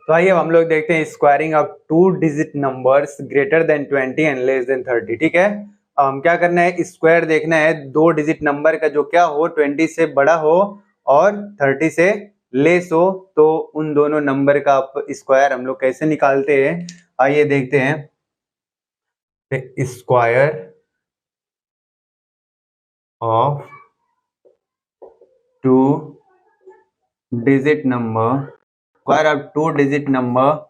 तो आइए हम लोग देखते हैं squaring of 2 digit numbers greater than 20 and less than 30। ठीक है, हम क्या करना है, स्क्वायर देखना है 2 डिजिट नंबर का जो क्या हो 20 से बड़ा हो और 30 से लेस हो। तो उन दोनों नंबर का स्क्वायर हम लोग कैसे निकालते हैं, आइए देखते हैं। Square of 2 digit number, square of 2 digit number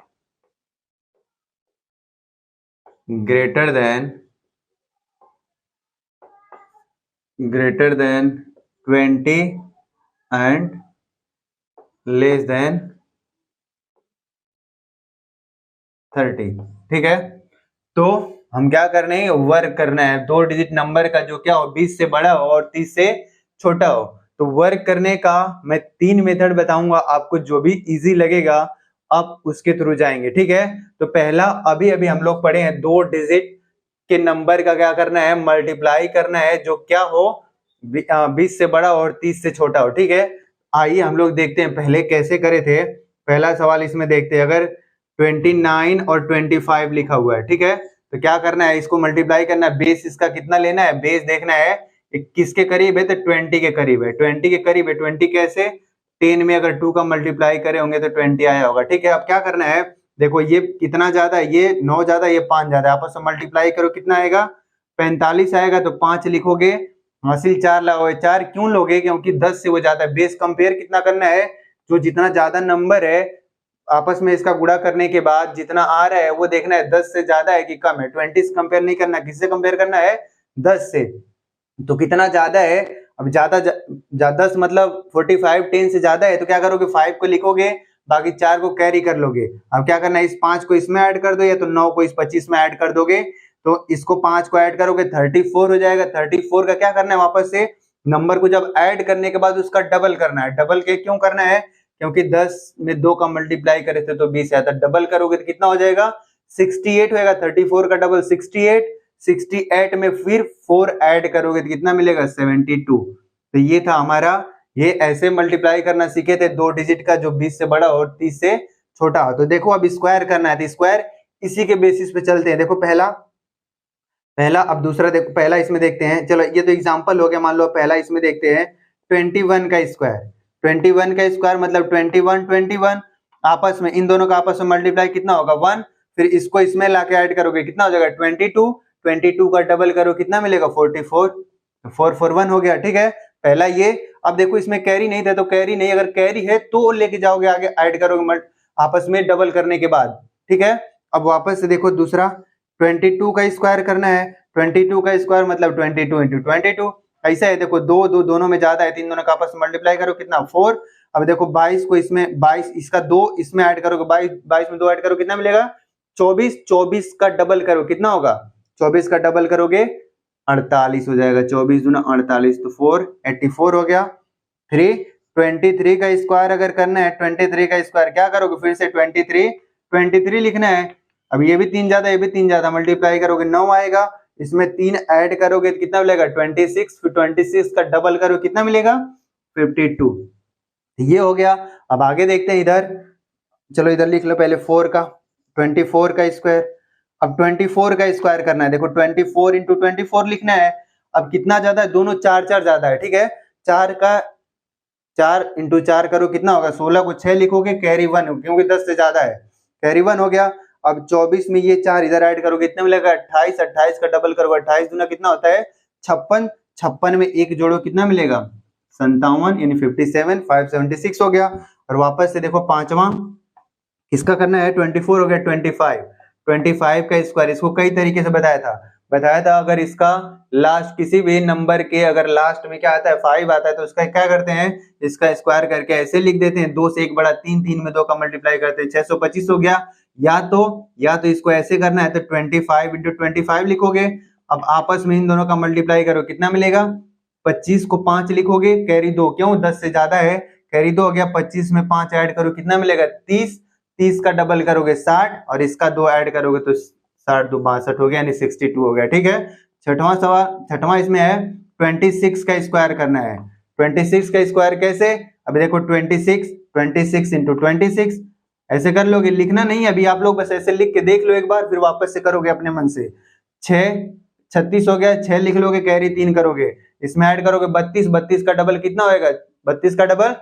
greater than 20 and less than 30। ठीक है, तो हम क्या करना है, वर्क करना है 2 डिजिट नंबर का जो क्या हो 20 से बड़ा हो और 30 से छोटा हो। तो वर्क करने का मैं 3 मेथड बताऊंगा आपको, जो भी इजी लगेगा आप उसके थ्रू जाएंगे। ठीक है, तो पहला अभी अभी हम लोग पढ़े हैं 2 डिजिट के नंबर का क्या करना है, मल्टीप्लाई करना है जो क्या हो 20 से बड़ा और 30 से छोटा हो। ठीक है, आइए हम लोग देखते हैं पहले कैसे करे थे। पहला सवाल इसमें देखते हैं, अगर 29 और 25 लिखा हुआ है, ठीक है, तो क्या करना है, इसको मल्टीप्लाई करना है। बेस इसका कितना लेना है, बेस देखना है किसके करीब है, तो 20 के करीब है। 20 के करीब है, 20 कैसे, 10 में अगर 2 का मल्टीप्लाई करे होंगे तो 20 आया होगा। ठीक है, अब क्या करना है, देखो ये कितना ज्यादा है, ये 9 ज्यादा, ये 5 ज्यादा, आपस में मल्टीप्लाई करो कितना आएगा, 45 आएगा। तो 5 लिखोगे, हासिल 4 लगाओगे। 4 क्यों लोगे, क्योंकि 10 से वो ज्यादा है। बेस कंपेयर कितना करना है, जो जितना ज्यादा नंबर है आपस में इसका गुणा करने के बाद जितना आ रहा है वो देखना है 10 से ज्यादा है कि कम है। 20 से कंपेयर नहीं करना, किससे कंपेयर करना है, 10 से। तो कितना ज्यादा है, अब ज्यादा 10 मतलब 45 10 से ज्यादा है, तो क्या करोगे 5 को लिखोगे, बाकी 4 को कैरी कर लोगे। अब क्या करना है, इस 5 को इसमें ऐड कर दो, या तो 9 को इस 25 में ऐड कर दोगे। तो इसको 5 को ऐड करोगे 34 हो जाएगा। 34 का क्या करना है, वापस से नंबर को जब ऐड करने के बाद उसका डबल करना है। डबल के क्यों करना है, क्योंकि 10 में 2 का मल्टीप्लाई करे थे तो 20 आया था। डबल करोगे तो कितना हो जाएगा, 68 होगा। 34 का डबल 68, 68 में फिर 4 ऐड करोगे तो कितना मिलेगा, 72। तो ये था हमारा, ये ऐसे मल्टीप्लाई करना सीखे थे 2 डिजिट का जो 20 से बड़ा और 30 से छोटा हो। तो देखो अब स्क्वायर करना है, तो स्क्वायर इसी के बेसिस पे चलते हैं। देखो पहला, अब दूसरा देखो, पहला इसमें देखते हैं। चलो ये तो एग्जांपल हो गया, मान लो पहला इसमें देखते हैं 21 का स्क्वायर। 21 का स्क्वायर मतलब 21 आपस में, इन दोनों का आपस में मल्टीप्लाई कितना होगा 1, फिर इसको इसमें लाके ऐड करोगे कितना हो जाएगा 22 का डबल करो कितना मिलेगा 44, 441 हो गया। ठीक है, पहला ये। अब देखो इसमें कैरी नहीं था, तो कैरी नहीं, अगर कैरी है तो लेके जाओगे आगे, ऐड करोगे आपस में डबल करने के बाद। ठीक है, अब वापस से देखो दूसरा 22 का स्क्वायर करना है। 22 का स्क्वायर मतलब 22 इंटू 22, ऐसा है। देखो दोनों में ज्यादा है, तीन दोनों का आपस में मल्टीप्लाई करो कितना 4। अब देखो 22 को इसमें 22, इसका 2 इसमें ऐड करोगे, 22 में 2 ऐड करो कितना मिलेगा 24। 24 का डबल करो कितना होगा, 24 का डबल करोगे 48 हो जाएगा। 24 दूना 48, तो 484 हो गया। 23 का स्क्वायर अगर करना है, 23 का स्क्वायर क्या करोगे, फिर से 23 लिखना है। अब ये भी 3 ज्यादा, ये भी 3 ज्यादा, मल्टीप्लाई करोगे 9 आएगा। इसमें 3 ऐड करोगे तो कितना मिलेगा 26, फिर 26 का डबल करो कितना मिलेगा 52। ये हो गया। अब आगे देखते हैं इधर, चलो इधर लिख लो पहले 4 का, 24 का स्क्वायर। अब 24 का स्क्वायर करना है, देखो 24 इंटू 24 लिखना है। अब कितना ज्यादा है, दोनों 4 ज्यादा है। ठीक है, 4 इंटू 4 करो कितना होगा 16 को 6 लिखोगे, कैरी 1 क्योंकि 10 से ज्यादा है, कैरी 1 हो गया। अब 24 में ये 4 इधर ऐड करोगे कितना मिलेगा 28, 28 का डबल करोगे 28 दूना कितना होता है 56, 56 में 1 जोड़ो कितना मिलेगा 57, यानी 57, 576 हो गया। और वापस से देखो पांचवा इसका करना है 24 हो गया 25 का स्क्वायर। इसको कई तरीके से बताया था अगर इसका लास्ट किसी भी नंबर के अगर लास्ट में क्या आता है 5 आता है, तो उसका क्या करते हैं, इसका स्क्वायर करके ऐसे लिख देते हैं 2 से 1 बड़ा 3, 3 में 2 का मल्टीप्लाई करते हैं 625 हो गया। या तो इसको ऐसे करना है तो 25 इंटू 25 लिखोगे। अब आपस में इन दोनों का मल्टीप्लाई करो कितना मिलेगा 25 को 5 लिखोगे, कैरी 2 क्यों 10 से ज्यादा है, कैरी 2 हो गया। 25 में 5 ऐड करो कितना मिलेगा 30, 30 का डबल करोगे 60, और इसका 2 ऐड करोगे तो 60 2 62 हो गया, यानी 62 हो गया। ठीक है, छठवां इसमें है 26 का स्क्वायर करना है। 26 का स्क्वायर कैसे, अब देखो 26 इंटू 26 ऐसे कर लोगे, लिखना नहीं है अभी आप लोग, बस ऐसे लिख के देख लो एक बार, फिर वापस से करोगे अपने मन से। 6 36 हो गया, 6 लिख लोगे, कैरी 3 करोगे, इसमें ऐड करोगे 32, 32 का डबल कितना होएगा, 32 का डबल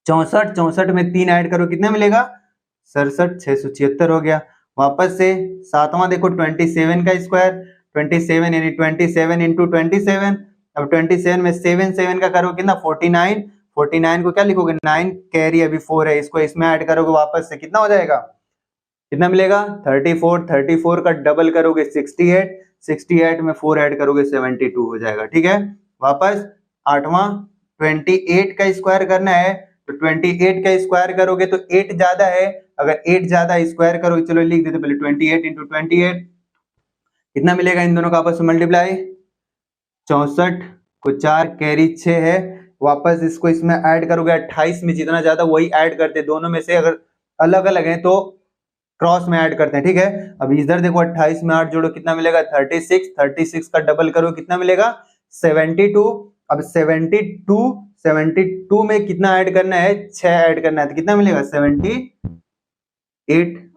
64, 64 में 3 ऐड करो कितना मिलेगा 67, 676 हो गया। वापस से सातवां देखो 27 का स्क्वायर, 27 यानी 27 इंटू 27, अब 27 में 7 7 का करो कितना 49, 49 को क्या लिखोगे 9, कैरी अभी 4 है, इसको इसमें ऐड करोगे वापस से कितना हो जाएगा, कितना मिलेगा 34, 34 का डबल करोगे 68, 68 में 4 ऐड करोगे 72 हो जाएगा। ठीक है, वापस आठवां 28 का स्क्वायर करना है, तो 28 का स्क्वायर करोगे तो 8 ज्यादा है, अगर 8 ज्यादा स्क्वायर करोगे, चलो लिख देते पहले 28 इंटू 28 कितना मिलेगा, इन दोनों का आपस में मल्टीप्लाई 64 को 4 कैरी 6 है, वापस इसको इसमें ऐड करोगे 28 में जितना ज्यादा वही ऐड करते, दोनों में से अगर अलग अलग है तो क्रॉस में ऐड करते हैं। ठीक है, अब इधर देखो 28 में 8 जोड़ो कितना मिलेगा 36, 36 का डबल करो कितना मिलेगा 72, अब 72 में कितना ऐड करना है 6 ऐड करना है, तो कितना मिलेगा 78,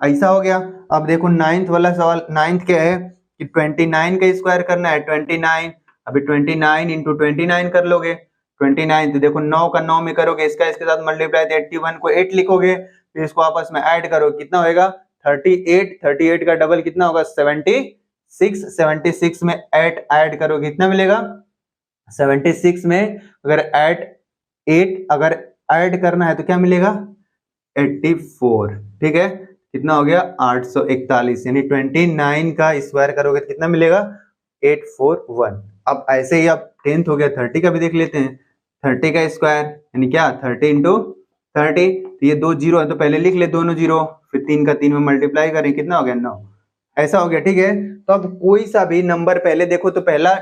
ऐसा हो गया। अब देखो नाइन्थ वाला सवाल, नाइन्थ क्या है कि 29 का स्क्वायर करना है 29, अभी 29 इंटू 29 कर लोगे 29, तो देखो 9 का 9 में करोगे, इसका इसके साथ मल्टीप्लाई, 81 को 8 लिखोगे, फिर इसको आपस में ऐड करो कितना होएगा 38, 38 का डबल कितना होगा 76, 76 में 8 ऐड करो कितना मिलेगा 76 में अगर 8 अगर ऐड करना है तो क्या मिलेगा 84। ठीक है, कितना हो गया 841, यानी 29 का स्क्वायर करोगे तो कितना मिलेगा 841। अब ऐसे ही अब 10th हो गया, 30 का भी देख लेते हैं, 30 का स्क्वायर यानी क्या 30 इंटू 30, तो ये 2 जीरो है तो पहले लिख ले दोनों जीरो, फिर 3 का 3 में मल्टीप्लाई करें कितना हो गया 9, ऐसा हो गया। ठीक है, तो अब कोई सा भी नंबर पहले देखो, तो पहला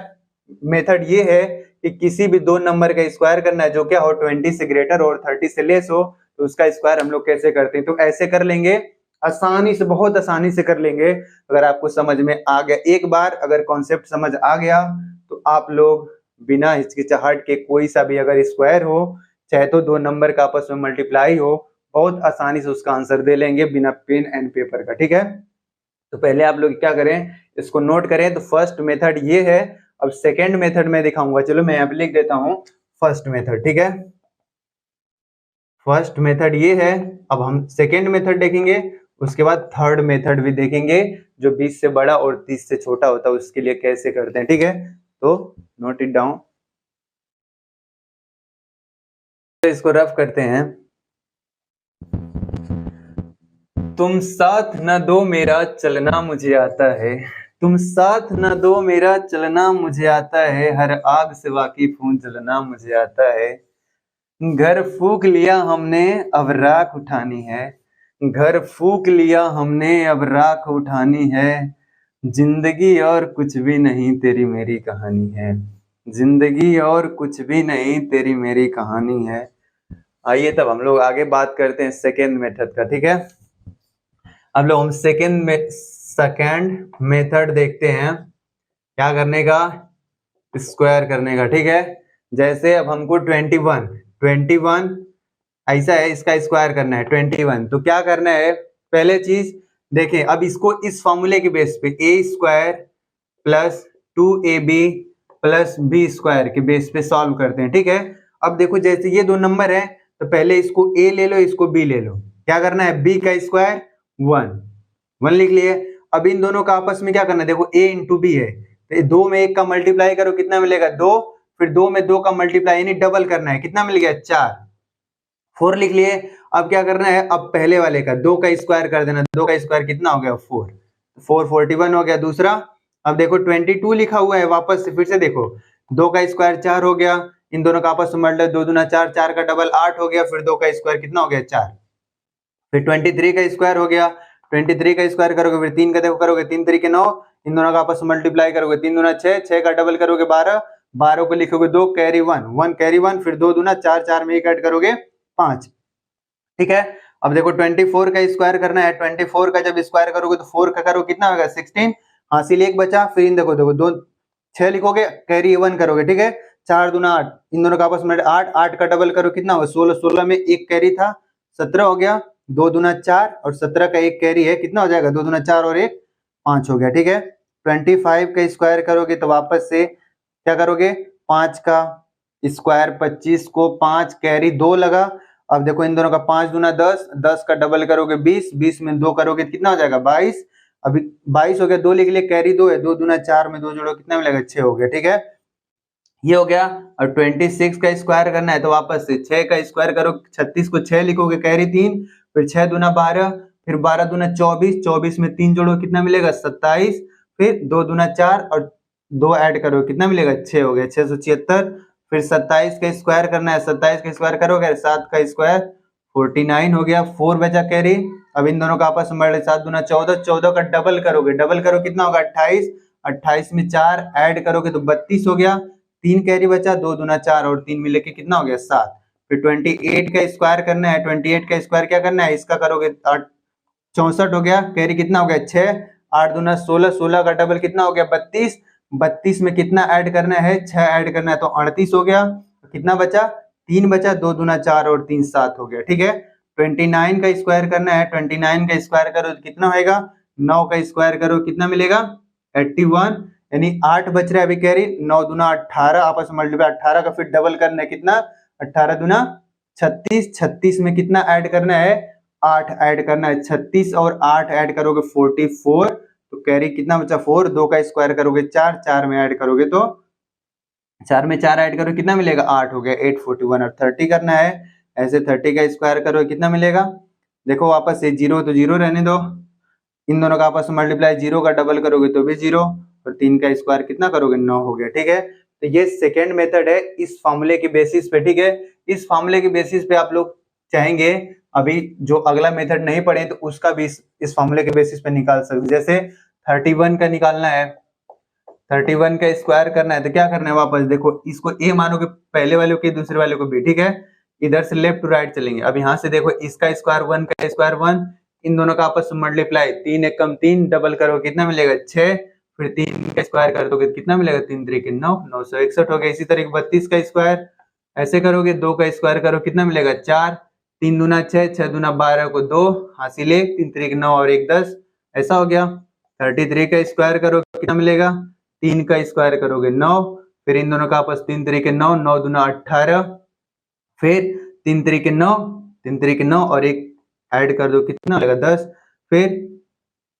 मेथड ये है कि किसी भी दो नंबर का स्क्वायर करना है जो क्या हो 20 से ग्रेटर और 30 से लेस हो, तो उसका स्क्वायर हम लोग कैसे करते हैं, तो ऐसे कर लेंगे आसानी से, बहुत आसानी से कर लेंगे। अगर आपको समझ में आ गया, एक बार अगर कॉन्सेप्ट समझ आ गया तो आप लोग बिना हिचकिचाहट के कोई सा भी अगर स्क्वायर हो, चाहे तो दो नंबर का आपस में मल्टीप्लाई हो, बहुत आसानी से उसका आंसर दे लेंगे बिना पेन एंड पेपर का। ठीक है, तो पहले आप लोग क्या करें, इसको नोट करें। तो फर्स्ट मेथड ये है, अब सेकेंड मेथड में दिखाऊंगा, चलो मैं यहाँ पे लिख देता हूं फर्स्ट मेथड। ठीक है, फर्स्ट मेथड ये है, अब हम सेकेंड मेथड देखेंगे, उसके बाद थर्ड मेथड भी देखेंगे जो 20 से बड़ा और 30 से छोटा होता है उसके लिए कैसे करते हैं। ठीक है, तो नोट इट डाउन, इसको रफ करते हैं। तुम साथ न दो मेरा चलना मुझे आता है, तुम साथ न दो मेरा चलना मुझे आता है, हर आग से वाकिफ हूं जलना मुझे आता है। घर फूक लिया हमने अब राख उठानी है, घर फूक लिया हमने अब राख उठानी है, जिंदगी और कुछ भी नहीं तेरी मेरी कहानी है, जिंदगी और कुछ भी नहीं तेरी मेरी कहानी है। आइए तब हम लोग आगे बात करते हैं सेकेंड मेथड का। ठीक है, अब लोग हम सेकेंड मेथड देखते हैं, क्या करने का, स्क्वायर करने का। ठीक है, जैसे अब हमको 21 ऐसा है, इसका स्क्वायर करना है 21, तो क्या करना है, पहले चीज देखें, अब इसको इस फॉर्मूले के बेस पे A square plus 2ab plus B square के बेस पे सॉल्व करते हैं। ठीक है, अब देखो जैसे ये दो नंबर है, तो पहले इसको a ले लो, इसको b ले लो, क्या करना है b का स्क्वायर 1 लिख लिए। अब इन दोनों का आपस में क्या करना है, देखो a इंटू बी है, तो 2 में 1 का मल्टीप्लाई करो कितना मिलेगा 2, फिर 2 में 2 का मल्टीप्लाई यानी डबल करना है, कितना मिल गया 4 लिख लिए। अब क्या करना है, अब पहले वाले का 2 का स्क्वायर कर देना, 2 का स्क्वायर कितना हो गया 4 41 हो गया दूसरा। अब देखो 22 लिखा हुआ है, वापस से फिर से देखो 2 का स्क्वायर 4 हो गया, इन दोनों का आपस में मल्टीप्लाई 2 दूना 4, 4 का डबल 8 हो गया, फिर 2 का स्क्वायर कितना हो गया 4, फिर 23 का स्क्वायर हो गया, 23 का स्क्वायर करोगे, फिर 3 का देखो करोगे 3 3 के 9, इन दोनों का आपस में मल्टीप्लाई करोगे 3 दूना 6, 6 का डबल करोगे 12, 12 को लिखोगे 2 कैरी 1 कैरी 1, फिर 2 दूना 4, 4 में 1 ऐड करोगे 5। ठीक है, अब देखो 24 का स्क्वायर करना है, 24 का जब स्क्वायर करोगे तो 4 का करो कितना होगा 16, हासिल 1 बचा, फिर इन देखो 2 6 लिखोगे कैरी 1 करोगे। ठीक है, 4 दूना 8, इन दोनों का आपस में 8 8 का डबल करो कितना होगा 16, 16 में 1 कैरी था 17 हो गया, 2 दूना 4 और 17 का एक कैरी है, कितना हो जाएगा 2 दूना 4 और 1 5 हो गया। ठीक है, 25 का स्क्वायर करोगे तो वापस से क्या करोगे 5 का स्क्वायर 25 को 5 कैरी 2 लगा। अब देखो इन दोनों का 5 दूना 10, 10 का डबल करोगे 20, 20 में 2 करोगे कितना हो जाएगा 22। अभी 22 हो गया, 2 लिख लिए, कैरी 2 है, 2 दूना 4 में 2 जोड़ो कितना मिलेगा 6 हो गया। ठीक है, ये हो गया। और 26 का स्क्वायर करना है तो वापस से 6 का स्क्वायर करो, 36 को 6 लिखोगे, कैरी 3, फिर 6 दूना 12, फिर 12 दूना 24, 24 में 3 जोड़ो कितना मिलेगा 27, फिर 2 दूना 4 और 2 ऐड करो कितना मिलेगा 6 हो गया 676। फिर 27 का स्क्वायर करना है, 27 का स्क्वायर करोगे 7 का स्क्वायर 49 हो गया, 4 बचा कैरी। अब इन दोनों का आपस में मल्टीप्लाई, 7 दूना 14, 14 का डबल करोगे, डबल करो कितना होगा 28, 28 में 4 ऐड करोगे तो 32 हो गया, 3 कैरी बचा, 2 दूना 4 और 3 मिले के कितना हो गया 7। फिर 28 का स्क्वायर करना है, 28 का स्क्वायर क्या करना है, इसका करोगे 64 हो गया, कैरी कितना हो गया 6, 8 दूना 16, 16 का डबल कितना हो गया 32, 32 में कितना ऐड करना है 6 ऐड करना है तो 38 हो गया, कितना बचा 3 बचा, 2 दूना 4 और 3 7 हो गया। ठीक है, 29 का स्क्वायर करना है, 29 का स्क्वायर करो तो कितना होएगा, 9 का स्क्वायर करो कितना मिलेगा 81, यानी 8 बच रहा है अभी कैरी, 9 दूना 18 आपस में मल्टीप्लाई, 18 का फिर डबल करना है कितना 18 दूना 36, 36 में कितना ऐड करना है 8 ऐड करना है, 36 और 8 ऐड करोगे 44, तो कैरी कितना बचा 4, 2 का स्क्वायर करोगे 4, 4 में ऐड करोगे तो 4 में 4 ऐड करो कितना मिलेगा 8 हो गया 841। और 30 करना है, ऐसे 30 का स्क्वायर करो कितना मिलेगा, देखो वापस से 0 तो 0 रहने दो, इन दोनों का आपस में मल्टीप्लाई, 0 का डबल करोगे तो भी 0 और 3 का स्क्वायर कितना करोगे 9 हो गया। ठीक है, तो ये सेकेंड मेथड है इस फॉर्मूले की बेसिस पे। ठीक है, इस फॉर्मूले की बेसिस पे आप लोग चाहेंगे अभी जो अगला मेथड नहीं पढ़े तो उसका भी इस फॉर्मूले के बेसिस पे निकाल सकते, जैसे 31 का निकालना है, 31 का स्क्वायर करना है तो क्या करना है, वापस देखो इसको a मानोगे पहले वाले को, दूसरे वाले को b। ठीक है, इधर से लेफ्ट टू राइट चलेंगे। अब यहाँ से देखो इसका स्क्वायर 1 का स्क्वायर 1, इन दोनों का आपस में मल्टीप्लाई, 3 एक कम 3, डबल करो कितना मिलेगा 6, फिर 3 का स्क्वायर कर दोगे कितना मिलेगा 3 3 9, 961 हो गया। इसी तरह 32 का स्क्वायर ऐसे करोगे, 2 का स्क्वायर करो कितना मिलेगा 4, 3 दूना 6, 6 दूना 12 को 2 हासिल 1, 3 3 9 और 1 10, ऐसा हो गया। 33 का स्क्वायर करो कितना मिलेगा, 3 का स्क्वायर करोगे 9, फिर इन दोनों का आपस 3 3 9, 9 दूना 18, फिर 3 3 9, 3 3 9 और 1 ऐड कर दो कितना मिलेगा 10, फिर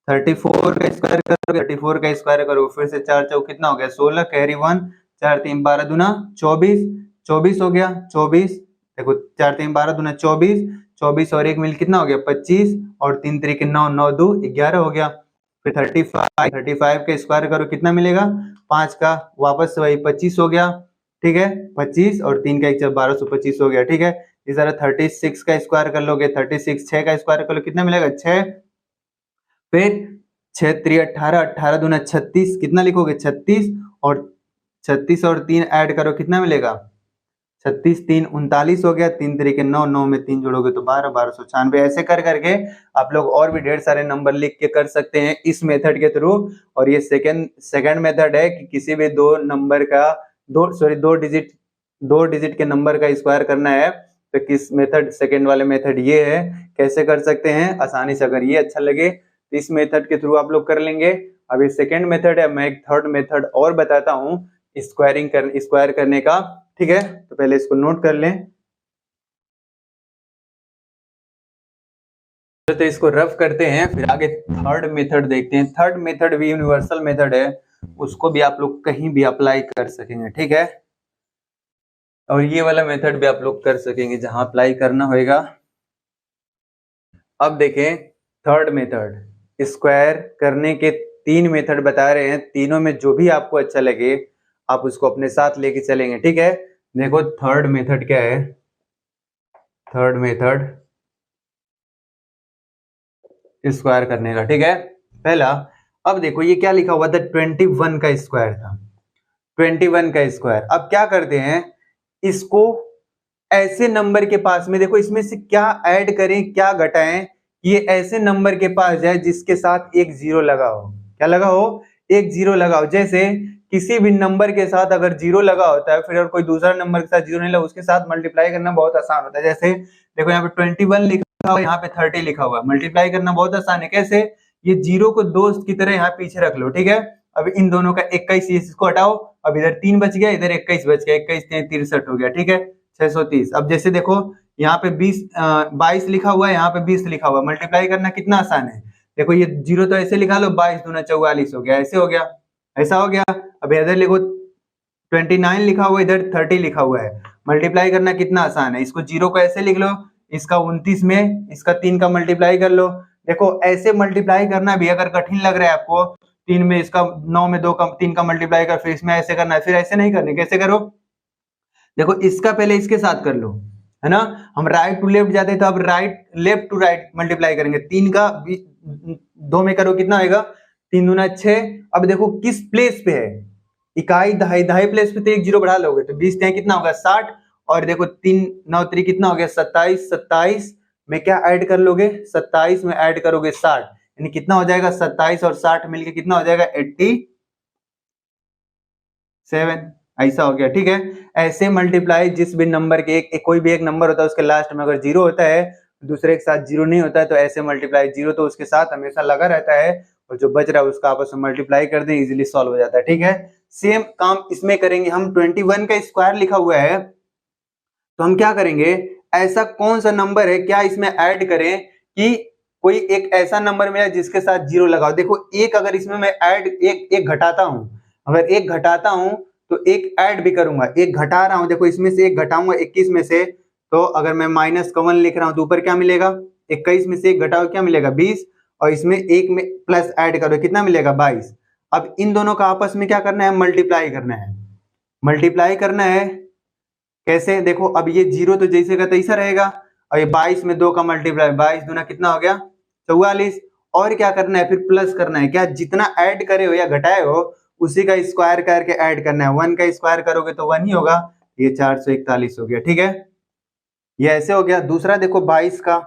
34 का स्क्वायर करोगे, 34 का स्क्वायर करोगे फिर से 4 चौक कितना हो गया 16, कैरी 1, 4 3 12 दूना 24, 24 हो गया 24, देखो 4 3 12 दूना 24, 24 और 1 मिल कितना हो गया 25, और 3 3 9, 9 2 11 हो गया। फिर 35 का स्क्वायर करो कितना मिलेगा 5 का वापस से वही 25 हो गया। ठीक है, 25 और 3 का 1 1225 हो गया। ठीक है, इस तरह 36 का स्क्वायर कर लोगे, 36 6 का स्क्वायर कर लो कितना मिलेगा 6, फिर 6 3 18, 18 दूना 36 कितना लिखोगे 36, और 36 और 3 ऐड करो कितना मिलेगा 36 3 39 हो गया, 3 3 9, 9 में 3 जोड़ोगे तो 12, 1296। ऐसे कर करके आप लोग और भी ढेर सारे नंबर लिख के कर सकते हैं इस मेथड के थ्रू। और ये सेकंड मेथड है कि किसी भी दो डिजिट के नंबर का स्क्वायर करना है तो किस मेथड, सेकंड वाले मेथड ये है, कैसे कर सकते हैं आसानी से। अगर ये अच्छा लगे तो इस मेथड के थ्रू आप लोग कर लेंगे। अब ये सेकंड मेथड है, मैं एक थर्ड मेथड और बताता हूँ स्क्वायर करने का। ठीक है, तो पहले इसको नोट कर लें, तो इसको रफ करते हैं, फिर आगे थर्ड मेथड देखते हैं। थर्ड मेथड भी यूनिवर्सल मेथड है, उसको भी आप लोग कहीं भी अप्लाई कर सकेंगे। ठीक है, और ये वाला मेथड भी आप लोग कर सकेंगे जहां अप्लाई करना होगा। अब देखें थर्ड मेथड, स्क्वायर करने के 3 मेथड बता रहे हैं, तीनों में जो भी आपको अच्छा लगे आप उसको अपने साथ लेके चलेंगे। ठीक है, देखो थर्ड मेथड क्या है, थर्ड मेथड स्क्वायर करने का। ठीक है, पहला, अब देखो ये क्या लिखा हुआ था 21 का स्क्वायर था, 21 का स्क्वायर। अब क्या करते हैं, इसको ऐसे नंबर के पास में, देखो इसमें से क्या ऐड करें क्या घटाएं, ये ऐसे नंबर के पास जाए जिसके साथ एक जीरो लगा हो। क्या लगा हो, एक जीरो लगा हो। जैसे किसी भी नंबर के साथ अगर जीरो लगा होता है, फिर और कोई दूसरा नंबर के साथ जीरो नहीं लगा, उसके साथ मल्टीप्लाई करना बहुत आसान होता है। जैसे देखो यहाँ पे 21 लिखा हुआ, यहाँ पे 30 लिखा हुआ है। मल्टीप्लाई करना बहुत आसान है। कैसे? ये जीरो को दोस्त की तरह यहाँ पीछे रख लो, ठीक है। अब इन दोनों का 21 इसको हटाओ, अब इधर 3 बच गया, इधर 21 बच गया, 21 63 हो गया, ठीक है, 630। अब जैसे देखो यहाँ पे 22 लिखा हुआ है, यहाँ पे 20 लिखा हुआ है। मल्टीप्लाई करना कितना आसान है। देखो ये जीरो तो ऐसे लिखा लो, 22 दूना 44 हो गया, ऐसे हो गया, ऐसा हो गया। अब इधर लिखो 29 लिखा हुआ है, इधर 30 लिखा हुआ है। मल्टीप्लाई करना कितना आसान है। इसको जीरो को ऐसे लिख लो, इसका 29 में इसका 3 का मल्टीप्लाई कर लो। देखो ऐसे मल्टीप्लाई करना भी अगर कठिन लग रहा है आपको, 3 में इसका 9 में 2 का 3 का मल्टीप्लाई कर, फिर इसमें ऐसे करना है, फिर ऐसे नहीं करने। कैसे करो? देखो इसका पहले इसके साथ कर लो, है ना। हम राइट टू लेफ्ट जाते हैं तो अब right left to right multiply करेंगे। 3 का 2 में करो, कितना आएगा? 3 दूना 6। अब देखो किस प्लेस पे है, इकाई दहाई, दहाई प्लेस पे तो एक जीरो बढ़ा लोगे तो 20 कितना होगा? 60। और देखो 3 9 3 कितना हो गया? 27। 27 में क्या ऐड कर लोगे? 27 में ऐड करोगे 60, यानी कितना हो जाएगा? 27 और 60 मिलके कितना हो जाएगा? 87। ऐसा हो गया, ठीक है। ऐसे मल्टीप्लाई जिस भी नंबर के कोई भी एक नंबर होता है उसके लास्ट में अगर जीरो होता है, दूसरे के साथ जीरो नहीं होता है, तो ऐसे मल्टीप्लाई, जीरो तो उसके साथ हमेशा लगा रहता है और जो बच रहा है उसका आपस में मल्टीप्लाई कर दें, इजीली सॉल्व हो जाता है, ठीक है। सेम काम इसमें करेंगे हम। 21 का स्क्वायर लिखा हुआ है, तो हम क्या करेंगे? ऐसा कौन सा नंबर है, क्या इसमें ऐड करें कि कोई एक ऐसा नंबर मिला जिसके साथ जीरो लगाओ। देखो एक अगर इसमें मैं ऐड एक घटाता हूं, अगर एक घटाता हूं तो एक ऐड भी करूंगा, एक घटा रहा हूं, देखो इसमें से एक घटाऊंगा 21 में से, तो अगर मैं माइनस का 1 लिख रहा हूं तो ऊपर क्या मिलेगा? 21 में से एक घटाओ क्या मिलेगा? 20। और इसमें एक में प्लस ऐड करो, कितना मिलेगा? 22। अब इन दोनों का आपस में क्या करना है? मल्टीप्लाई करना है। मल्टीप्लाई करना है कैसे? देखो अब ये जीरो तो जैसे का तैसा रहेगा, और ये 22 में 2 का मल्टीप्लाई, 22 दूना कितना हो गया? 44। और क्या करना है? फिर प्लस करना है। क्या? जितना ऐड करे हो या घटाए हो उसी का स्क्वायर करके ऐड करना है। 1 का स्क्वायर करोगे तो 1 ही होगा, ये 441 हो गया, ठीक है। ये ऐसे हो गया। दूसरा देखो 22 का,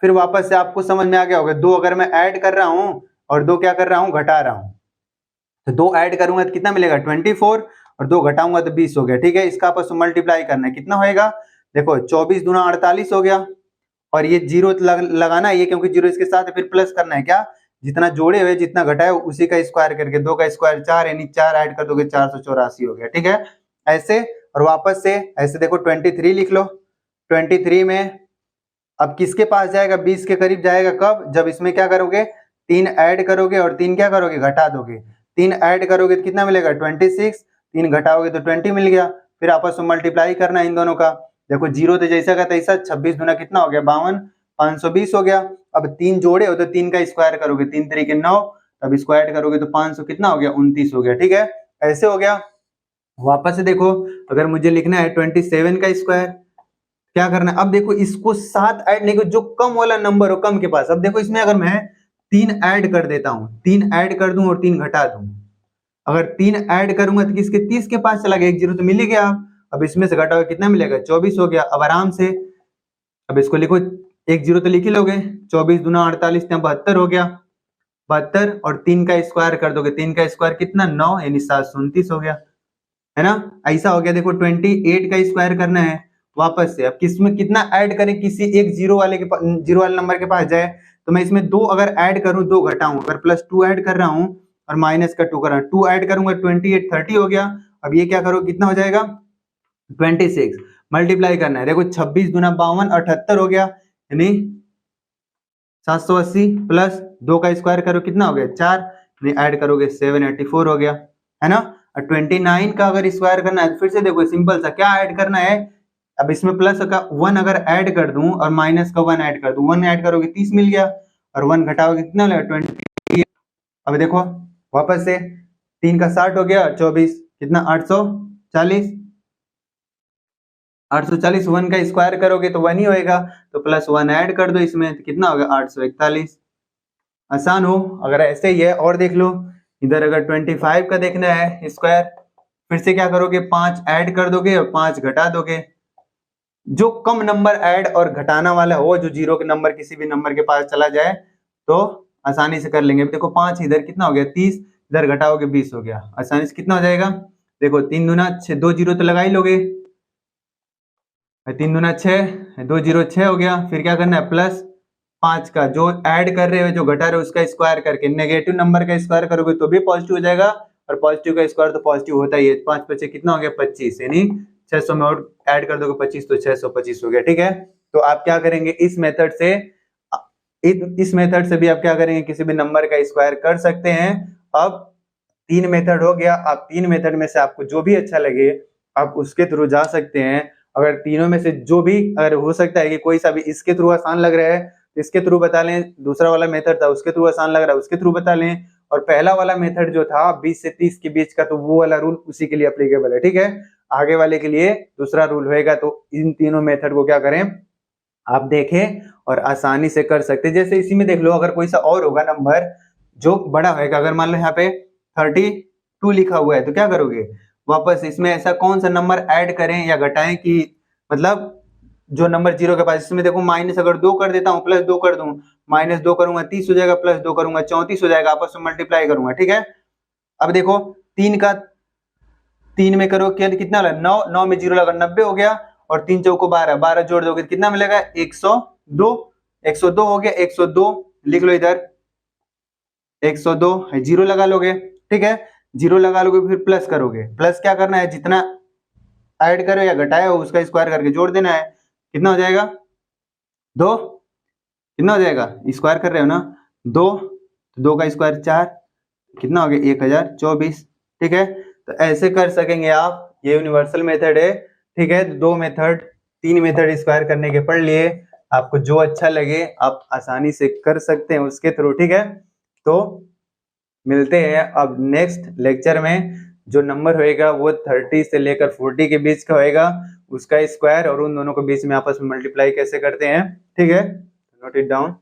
फिर वापस से आपको समझ में आ गया होगा, 2 अगर मैं ऐड कर रहा हूं और 2 क्या कर रहा हूं? घटा रहा हूं, तो 2 ऐड करूंगा तो कितना मिलेगा? 24, और 2 घटाऊंगा तो 20 हो गया, ठीक है। इसका आपस में मल्टीप्लाई करना है, कितना होएगा? देखो 24 दूना 48 हो गया, और ये जीरो लगाना है ये, क्योंकि जीरो इसके साथ है, फिर प्लस करना है। क्या? जितना जोड़े हुए जितना घटाए उसी का स्क्वायर करके, 2 का स्क्वायर 4, यानी 4 ऐड कर दोगे 484 हो गया, ठीक है। ऐसे, और वापस से ऐसे देखो 23 लिख लो। 23 में अब किसके पास जाएगा? 20 के करीब जाएगा। कब? जब इसमें क्या करोगे? 3 ऐड करोगे और 3 क्या करोगे? घटा दोगे। 3 ऐड करोगे तो कितना मिलेगा? 26। 3 घटाओगे तो 20 मिल गया। फिर आपस में मल्टीप्लाई करना है इन दोनों का। देखो जीरो तो जैसा का तैसा, 26 दूना कितना हो गया? 52, 520 हो गया। अब 3 जोड़े हो तो 3 का स्क्वायर करोगे, 3 3 9, तब स्क्वायर करोगे तो 500 कितना हो गया? 29 हो गया, ठीक है। ऐसे हो गया। वापस से देखो, अगर मुझे लिखना है 27 का स्क्वायर, क्या करना है? अब देखो इसको 7 ऐड नहीं, जो कम वाला नंबर हो कम के पास। अब देखो इसमें अगर मैं 3 ऐड कर देता हूं, 3 ऐड कर दूं और 3 घटा दूं, अगर 3 ऐड करूंगा तो किसके? 30 के पास चला गया, एक जीरो तो मिल ही गया। अब इसमें से घटाओगे कितना मिलेगा? 24 हो गया। अब आराम से अब इसको लिखो, एक जीरो तो लिख ही लोगे, 24 दूना 48, 72 हो गया। 72 और 3 का स्क्वायर कर दोगे, 3 का स्क्वायर कितना? 9, यानी 729 हो गया, है ना। ऐसा हो गया। देखो 28 का स्क्वायर करना है वापस से। अब किसमें कितना ऐड करें? किसी एक जीरो वाले के पास, जीरो वाले नंबर के पास जाए, तो मैं इसमें 2 अगर ऐड करूं, 2 घटाऊं, अगर +2 ऐड कर रहा हूं और माइनस का 2 कर रहा हूं, 2 ऐड करूंगा 28 30 हो गया। अब ये क्या करो, कितना हो जाएगा? 26। मल्टीप्लाई करना है। देखो 26 दूना 52, 78 हो गया, यानी 780 प्लस 2 का स्क्वायर करो, कितना हो गया? 4, ऐड करोगे 784 हो गया, है ना। और 29 का अगर स्क्वायर करना है, फिर से देखो सिंपल सा, क्या ऐड करना है? अब इसमें प्लस का 1 अगर ऐड कर दूं और माइनस का 1 ऐड कर दूं, 1 ऐड करोगे 30 मिल गया, और 1 घटाओगे कितना मिलेगा? 20। अब देखो वापस से 3 का 60 हो गया, 24 कितना? 840। 840 1 का स्क्वायर करोगे तो 1 ही होएगा, तो +1 ऐड कर दो इसमें, तो कितना होगा? 841। आसान हो। अगर ऐसे ही है और देख लो, इधर अगर 25 का देखना है स्क्वायर, फिर से क्या करोगे? 5 ऐड कर दोगे और 5 घटा दोगे। जो कम नंबर ऐड और घटाना वाला हो, जो जीरो के नंबर किसी भी नंबर के पास चला जाए तो आसानी से कर लेंगे। देखो 5 इधर कितना हो गया? 30, इधर घटाओगे 20 हो गया, आसानी से कितना हो जाएगा? देखो 3 दूना 6, 2 जीरो तो लगा ही लोगे, 3 दूना 6, 2 जीरो 6 हो गया। फिर क्या करना है, प्लस 5 का जो ऐड कर रहे हो जो घटा रहे हो उसका स्क्वायर करके, नेगेटिव नंबर का स्क्वायर करोगे तो भी पॉजिटिव हो जाएगा, और पॉजिटिव का स्क्वायर तो पॉजिटिव होता ही है। 5 बचे कितना हो गया 25, यानी 600 में और ऐड कर दोगे 25 तो 625 हो गया। ठीक है, तो आप क्या करेंगे इस मेथड से, इस मेथड से भी आप क्या करेंगे किसी भी नंबर का स्क्वायर कर सकते हैं। अब 3 मेथड हो गया, आप 3 मेथड में से आपको जो भी अच्छा लगे आप उसके थ्रू जा सकते हैं। अगर तीनों में से जो भी, अगर हो सकता है कि कोई सा भी इसके थ्रू आसान लग रहा है तो इसके थ्रू बता लें, दूसरा वाला मेथड था उसके थ्रू आसान लग रहा है उसके थ्रू बता लें, और पहला वाला मेथड जो था 20 से 30 के बीच का तो वो वाला रूल उसी के लिए अप्लीकेबल है। ठीक है, आगे वाले के लिए दूसरा रूल होएगा। तो इन तीनों मेथड को क्या करें आप देखें और आसानी से कर सकते हैं। जैसे इसी में देख लो, अगर कोई सा और होगा नंबर जो बड़ा होएगा, अगर मान लो यहाँ पे 32 लिखा हुआ है तो क्या करोगे, वापस इसमें ऐसा कौन सा नंबर ऐड करें या घटाएं कि मतलब जो नंबर जीरो के पास, इसमें देखो माइनस अगर 2 कर देता हूँ प्लस 2 कर दूं, माइनस 2 करूंगा 30 हो जाएगा, प्लस 2 करूंगा 34 हो जाएगा, आपस में मल्टीप्लाई करूंगा। ठीक है, अब देखो 3 का 3 में करो क्या, कितना लगा 9, 9 में 0 लगा 90 हो गया, और 3 चौको 12, 12 जोड़ दोगे कितना मिलेगा 102, 102 हो गया। 102 लिख लो इधर, 102 है, जीरो लगा लोगे। ठीक है, जीरो लगा लोगे फिर प्लस करोगे, प्लस क्या करना है जितना ऐड करो या घटाया हो उसका स्क्वायर करके जोड़ देना है। कितना हो जाएगा 2, कितना हो जाएगा स्क्वायर कर रहे हो ना 2, तो 2 का स्क्वायर 4, कितना हो गया 1024। ठीक है, तो ऐसे कर सकेंगे आप, ये यूनिवर्सल मेथड है। ठीक है, तो 2 मेथड 3 मेथड स्क्वायर करने के पढ़ लिए, आपको जो अच्छा लगे आप आसानी से कर सकते हैं उसके थ्रू। ठीक है, तो मिलते हैं अब नेक्स्ट लेक्चर में। जो नंबर होएगा वो 30 से लेकर 40 के बीच का होएगा, उसका स्क्वायर और उन दोनों के बीच में आपस में मल्टीप्लाई कैसे करते हैं। ठीक है, नोट इट डाउन।